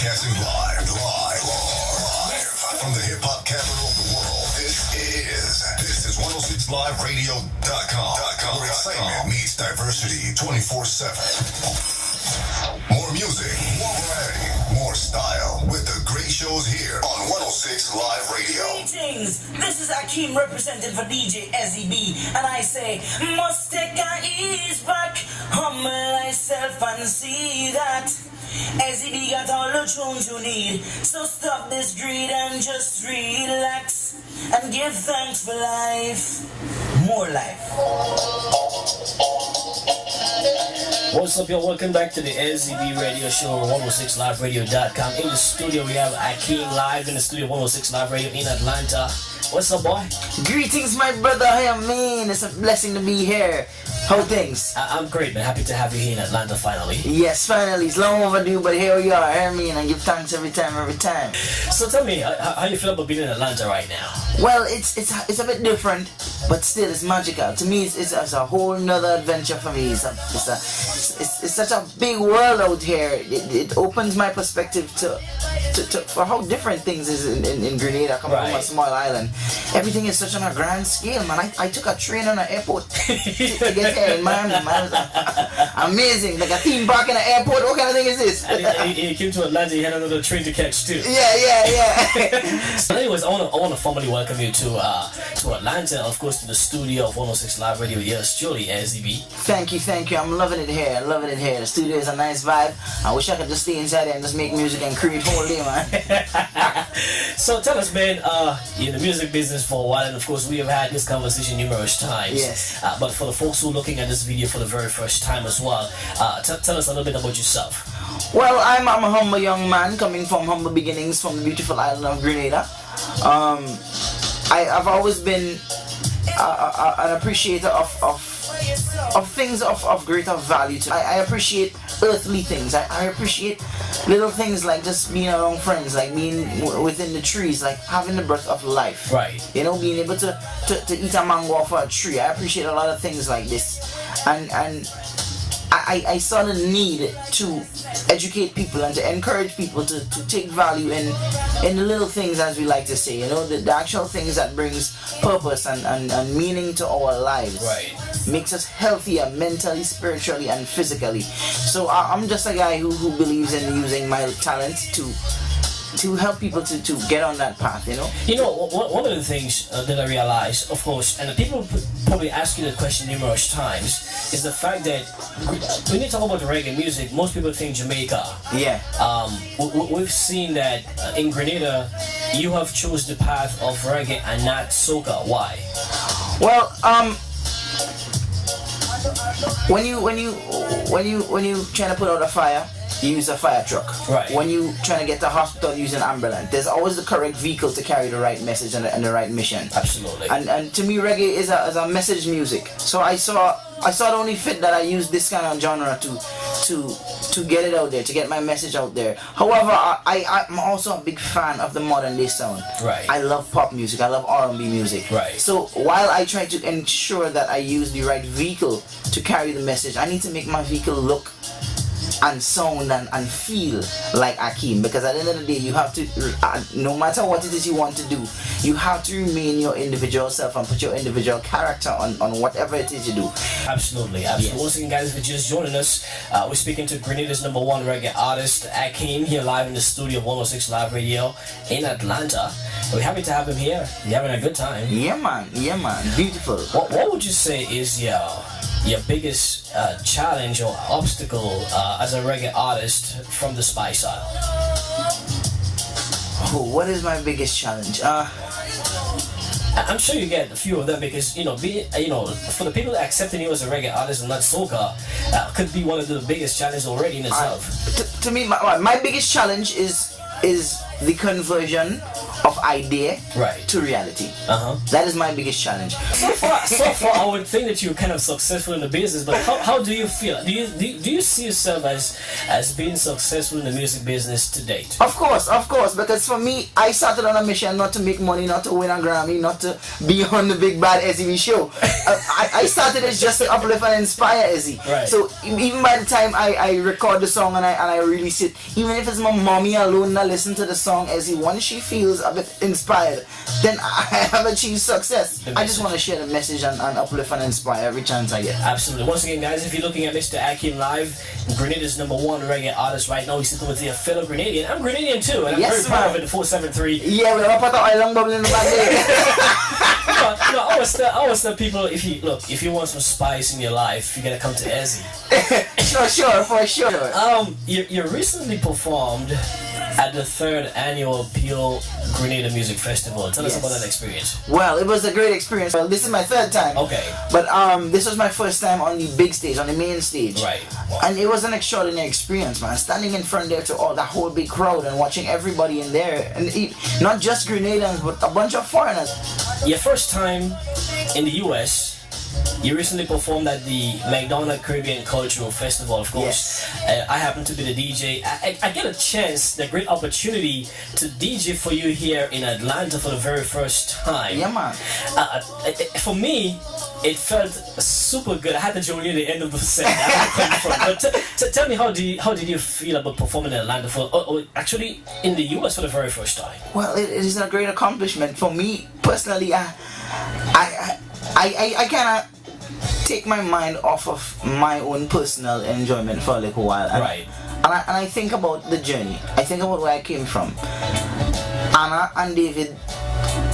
Broadcasting live from the hip hop capital of the world. This is 106liveradio.com, where excitement meets diversity 24/7. More music, more variety, more style, with the great shows here on 106 Live Radio. Greetings, this is Akeem representing for DJ Ezzy B, and I say, must take a ease back, humble thyself and see that Ezzy B got all the tunes you need. So stop this greed and just relax and give thanks for life. More life. What's up, y'all? Welcome back to the Ezzy B radio show on 106liveradio.com. In the studio, we have Akeem live in the studio, 106 Live Radio in Atlanta. What's up, boy? Greetings, my brother. Hey, man. It's a blessing to be here. How things? I'm great, man. Happy to have you here in Atlanta finally. Yes, finally. It's long overdue, but here we are. I mean, I give thanks every time. So tell me, how you feel about being in Atlanta right now? Well, it's a bit different, but still it's magical. To me, it's a whole nother adventure for me. It's such a big world out here. It opens my perspective to for how different things is in Grenada, coming from a small island. Everything is such on a grand scale, man. I took a train on an airport to get here in Miami, man. Amazing, like a theme park in an airport. What kind of thing is this? And you came to Atlanta, you had another train to catch too. Yeah. So anyways, I want to formally welcome you to Atlanta, of course, to the studio of 106 Live Radio. Yes, truly, Ezzy B. Thank you. I'm loving it here. The studio is a nice vibe. I wish I could just stay inside there and just make music and create whole day, man. So tell us, man, you're in the music business for a while, and of course we have had this conversation numerous times. Yes. But for the folks who are looking at this video for the very first time as well, tell us a little bit about yourself. Well, I'm a humble young man coming from humble beginnings from the beautiful island of Grenada. I've always been an appreciator of things of greater value to. I appreciate earthly things. I appreciate little things like just being around friends, like being within the trees, like having the breath of life. Right. You know, being able to eat a mango off a tree. I appreciate a lot of things like this. And I saw the need to educate people and to encourage people to take value in the little things, as we like to say, you know, the actual things that brings purpose and meaning to our lives. Right. Makes us healthier mentally, spiritually, and physically. So I'm just a guy who believes in using my talents to help people to get on that path, you know? You know, one of the things that I realized, of course, and people probably ask you the question numerous times, is the fact that when you talk about reggae music, most people think Jamaica. Yeah. We've seen that in Grenada, you have chose the path of reggae and not soca. Why? Well, when you trying to put out a fire, you use a fire truck. Right. When you trying to get to the hospital, you use an ambulance. There's always the correct vehicle to carry the right message and the right mission. Absolutely. And to me, reggae is a message music. So I saw it only fit that I use this kind of genre to get it out there, to get my message out there. However, I'm also a big fan of the modern day sound. Right. I love pop music. I love R&B music. Right. So while I try to ensure that I use the right vehicle to carry the message, I need to make my vehicle look and sound and feel like Akeem, because at the end of the day, you have to, no matter what it is you want to do, you have to remain your individual self and put your individual character on whatever it is you do. Absolutely. Yes. Once again, guys, if you're just joining us, we're speaking to Grenada's #1 reggae artist, Akeem, here live in the studio of 106 Live Radio in Atlanta. We're happy to have him here. You're having a good time. Yeah, man. Beautiful. What would you say is your biggest challenge or obstacle as a reggae artist from the spy style? Oh, what is my biggest challenge? I'm sure you get a few of them, because for the people that accepting you as a reggae artist and not soca, could be one of the biggest challenges already in itself. To me, my biggest challenge is the conversion of idea Right. to reality. Uh-huh. That is my biggest challenge. So far, I would think that you're kind of successful in the business, but how do you feel? Do you see yourself as being successful in the music business to date? Of course, because for me, I started on a mission not to make money, not to win a Grammy, not to be on the big bad Ezzy B show. I started as just to uplift and inspire Ezzy. Right. So even by the time I record the song and I release it, even if it's my mommy alone that listen to the song Ezzy, once she feels a bit inspired, then I have achieved success. I just want to share the message and uplift and inspire every chance I get. Absolutely. Once again, guys, if you're looking at Mr. Akim live, Grenadian's #1 reggae artist right now. He's sitting with their fellow Grenadian. I'm Grenadian too, and I'm Yes, very proud man. of it. The 473. Yeah, we have a pot of oil and bubble in the back there. I always tell people, if you want some spice in your life, you gotta come to Ezzy. For sure. You recently performed at the 3rd annual Pure Grenada Music Festival. Tell us Yes. about that experience. Well, it was a great experience. Well, this is my 3rd time. Okay. But this was my first time on the big stage, on the main stage. Right. And it was an extraordinary experience, man. Standing in front there to all that whole big crowd and watching everybody in there, and not just Grenadians, but a bunch of foreigners. Your first time in the US, you recently performed at the McDonald Caribbean Cultural Festival, of course. I happen to be the DJ. I get a chance, the great opportunity to DJ for you here in Atlanta for the very first time. Yeah, man. For me, it felt super good. I had to join you at the end of the set. But tell me, how did you feel about performing in Atlanta actually in the US for the very first time? Well, it is a great accomplishment for me personally. I kind of take my mind off of my own personal enjoyment for a little while. Right. And I think about the journey. I think about where I came from. Anna and David,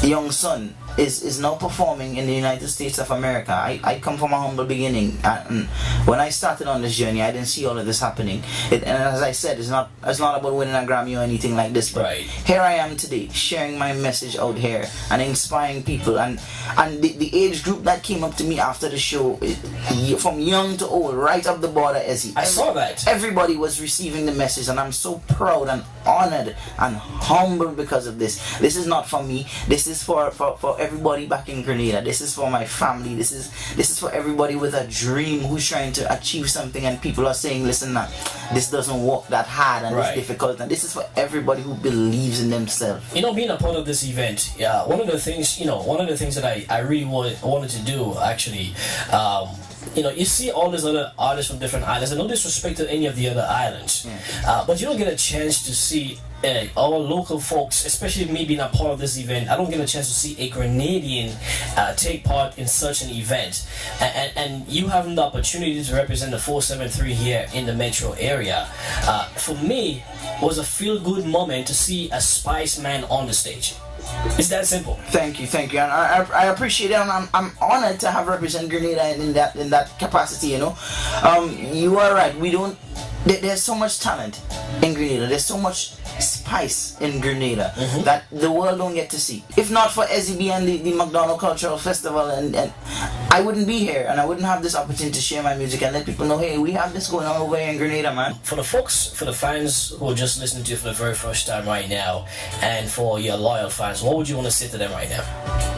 young son, is now performing in the United States of America. I come from a humble beginning, and when I started on this journey, I didn't see all of this happening. And as I said, it's not about winning a Grammy or anything like this. But right. Here I am today, sharing my message out here and inspiring people. And the age group that came up to me after the show, from young to old, right up the border, Ezzy. I saw that. Everybody was receiving the message, and I'm so proud and honored and humbled because of this. This is not for me. This is for everybody back in Grenada. This is for my family. This is for everybody with a dream who's trying to achieve something, and people are saying, listen, now, this doesn't work that hard and Right. it's difficult. And this is for everybody who believes in themselves. Being a part of this event, one of the things that I really wanted to do, actually, you see all these other artists from different islands, and no disrespect to any of the other islands, but you don't get a chance to see our local folks, especially me being a part of this event. I don't get a chance to see a Grenadian take part in such an event, and you having the opportunity to represent the 473 here in the metro area, for me, was a feel-good moment to see a Spice Man on the stage. It's that simple. Thank you, and I appreciate it, and I'm honored to have represented Grenada in that capacity. You are right. There's so much talent in Grenada. There's so much spice in Grenada that the world don't get to see. If not for Ezzy B and the McDonald Cultural Festival, and I wouldn't be here, and I wouldn't have this opportunity to share my music and let people know, hey, we have this going on over here in Grenada, man. For the fans who are just listening to you for the very first time right now, and for your loyal fans, what would you want to say to them right now?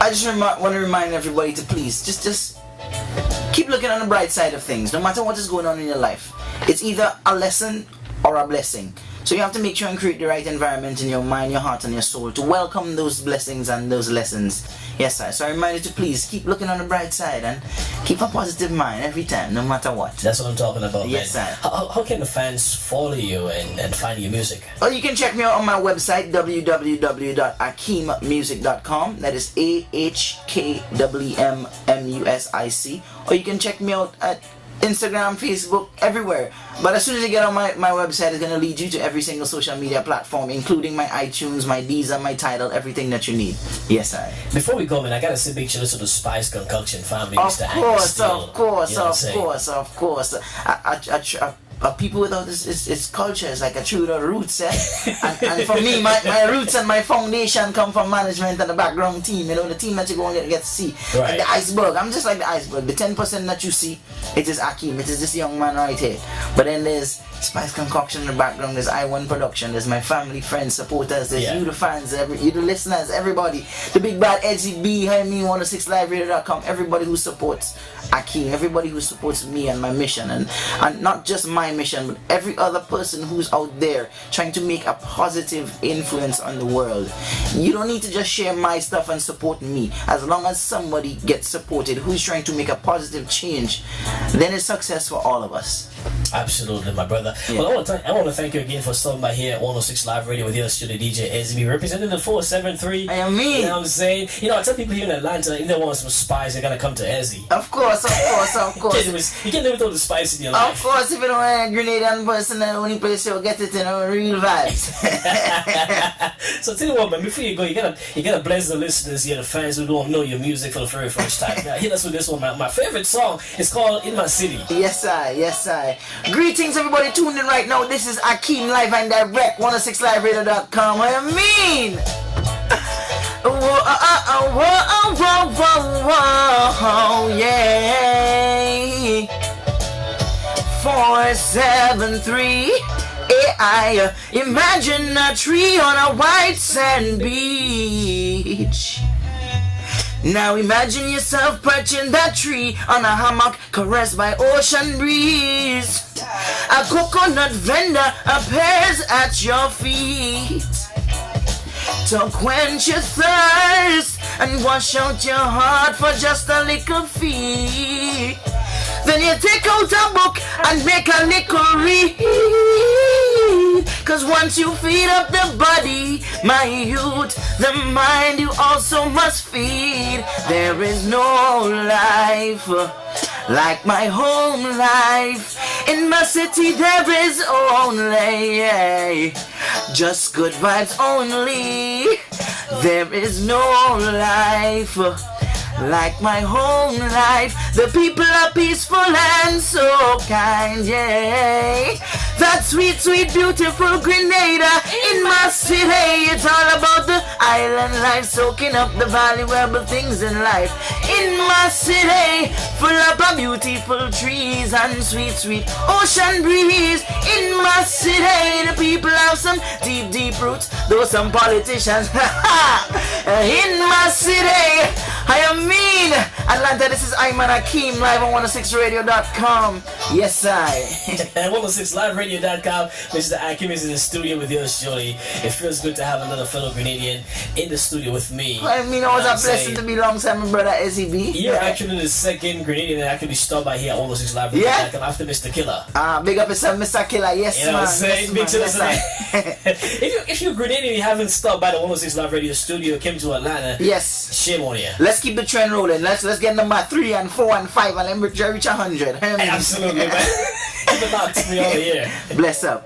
I just want to remind everybody to please just keep looking on the bright side of things. No matter what is going on in your life, it's either a lesson or a blessing. So you have to make sure and create the right environment in your mind, your heart, and your soul to welcome those blessings and those lessons. Yes, sir. So I remind you to please keep looking on the bright side and keep a positive mind every time, no matter what. That's what I'm talking about, Yes, man. sir. How can the fans follow you and find your music? Well, you can check me out on my website, www.akimmusic.com. That is AHKWMMUSIC. Or you can check me out at Instagram, Facebook, everywhere. But as soon as you get on my website, it's going to lead you to every single social media platform, including my iTunes, my Deezer, my Tidal, everything that you need. Yes, sir. Before we go, man, I got to say big shout out to the Spice Concoction family, Of Mr. course, Angus Steele. of course, You know what I'm of saying? course. people without its culture is like a tree without roots, eh? and for me, my roots and my foundation come from management and the background team, the team that you go and get to see. Right. Like the iceberg, I'm just like the iceberg. The 10% that you see, it is Akeem, it is this young man right here. But then there's Spice Concoction in the background, there's I1 Production, there's my family, friends, supporters, there's you the fans, you the listeners, everybody. The big bad Ezzy B, 106liveradio.com, everybody who supports Akeem, everybody who supports me and my mission, and not just my mission, but every other person who's out there trying to make a positive influence on the world. You don't need to just share my stuff and support me. As long as somebody gets supported who's trying to make a positive change, then it's success for all of us. Absolutely, my brother. Yeah. Well, I want to thank you again for stopping by here at 106 Live Radio with your studio DJ Ezzy B, representing the 473. I am me. You know what I'm saying? I tell people here in Atlanta, if they want some spice, they're gonna come to Ezzy. Of course. You can't live without the spice in your life. Of course, if you don't want a Grenadian person, the only place you'll get it in real vibes. So tell you what, man, before you go, you gotta bless the listeners here, the fans who don't know your music for the very first time. Hit us with this one, man. My favorite song is called In My City. Yes, I. Greetings, everybody tuned in right now. This is Akeem live and direct, 106liveradio.com. I mean, yeah. 473. I imagine a tree on a white sand beach. Now imagine yourself perching that tree on a hammock caressed by ocean breeze. A coconut vendor appears at your feet to quench your thirst and wash out your heart for just a little fee. Then you take out a book and make a little read. Cause once you feed up the body, my youth, the mind you also must feed. There is no life like my home life. In my city there is only just good vibes only. There is no life like my home life. The people are peaceful and so kind, yeah. That sweet, sweet, beautiful Grenada in my city. It's all about the island life, soaking up the valuable things in life. In my city, full up of beautiful trees and sweet, sweet ocean breeze. In my city, the people have some deep, deep roots, though some politicians. In my city, I am mean. Atlanta, this is Ayman Akeem live on 106radio.com. Yes, I. 106liveradio.com. Mr. Akeem is in the studio with yours, Jolly. It feels good to have another fellow Grenadian in the studio with me. I mean, it was a blessing to be alongside my brother Ezzy B. You're actually the second Grenadian that actually stopped by here at 106liveradio.com after Mr. Killer. Big up yourself, Mr. Killer. Yes, you know man. What I'm saying? Yes, big man. If you're Grenadian and you haven't stopped by the 106 Live Radio studio, came to Atlanta, yes, shame on you. Let's keep the trend rolling. Let's get number 3 and 4 and 5 and then reach 100. Absolutely, man. Keep it locked to me over here. Bless up.